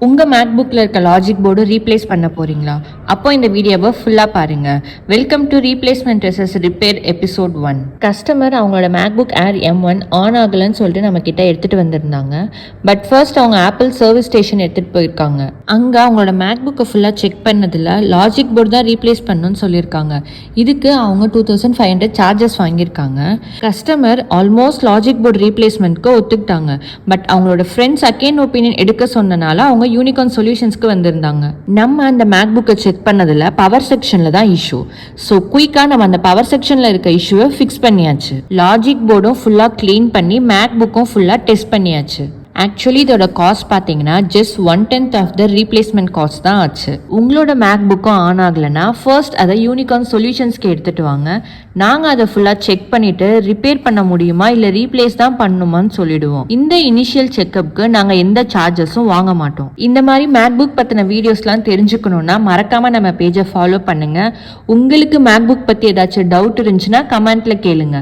உங்க மேக்புக்கில் இருக்க logic board replace பண்ண போறீங்களா? அப்போ இந்த வீடியோவை ஃபுல்லாக பாருங்க. Welcome to replacement versus repair episode 1. Customer அவங்களோட மேக்புக் ஏர் M1 ஆன் ஆகலன்னு சொல்லிட்டு நம்ம கிட்ட எடுத்துட்டு வந்திருந்தாங்க. பட் ஃபர்ஸ்ட் அவங்க ஆப்பிள் சர்வீஸ் ஸ்டேஷன் எடுத்துட்டு போயிருக்காங்க. அங்கே அவங்களோட மேக்புக்கை ஃபுல்லாக செக் பண்ணதில் லாஜிக் போர்டு தான் ரீப்ளேஸ் பண்ணணும்னு சொல்லியிருக்காங்க. இதுக்கு அவங்க 2500 சார்ஜஸ் வாங்கியிருக்காங்க. கஸ்டமர் ஆல்மோஸ்ட் லாஜிக் போர்டு ரீப்ளேஸ்மெண்ட்க்கு ஒத்துக்கிட்டாங்க. பட் அவங்களோட ஃப்ரெண்ட்ஸ் செகண்ட் ஒப்பீனியன் எடுக்க சொன்னனால அவங்க யூனிகான் சொல்யூஷன்ஸ்க்கு வந்திருந்தாங்க. நம்ம அந்த மேக்புக்கை செக் பண்ணதுல பவர் செக்ஷன்ல தான் இஷ்யூ. ஸோ குயிக்கா நம்ம அந்த பவர் செக்ஷன்ல இருக்க இஷ்யூவை ஃபிக்ஸ் பண்ணியாச்சு. லாஜிக் போர்டும் ஃபுல்லா கிளீன் பண்ணி மேக்புக்கும் ஃபுல்லா டெஸ்ட் பண்ணியாச்சு. ஆக்சுவலி இதோட காஸ்ட் பார்த்தீங்கன்னா just 1/10 of the replacement cost தான் ஆச்சு. உங்களோட மேக்புக்கும் ஆன் ஆகலைன்னா ஃபர்ஸ்ட் அதை யூனிகான் சொல்யூஷன்ஸ்க்கு எடுத்துட்டு வாங்க. நாங்கள் அதை ஃபுல்லாக செக் பண்ணிட்டு ரிப்பேர் பண்ண முடியுமா இல்லை ரீப்ளேஸ் தான் பண்ணணுமான்னு சொல்லிடுவோம். இந்த இனிஷியல் செக்அப்க்கு நாங்கள் எந்த சார்ஜஸும் வாங்க மாட்டோம். இந்த மாதிரி மேக்புக் பற்றின வீடியோஸ்லாம் தெரிஞ்சுக்கணுன்னா மறக்காம நம்ம பேஜை ஃபாலோ பண்ணுங்க. உங்களுக்கு மேக்புக் பற்றி ஏதாச்சும் டவுட் இருந்துச்சுன்னா கமெண்ட்ல கேளுங்க.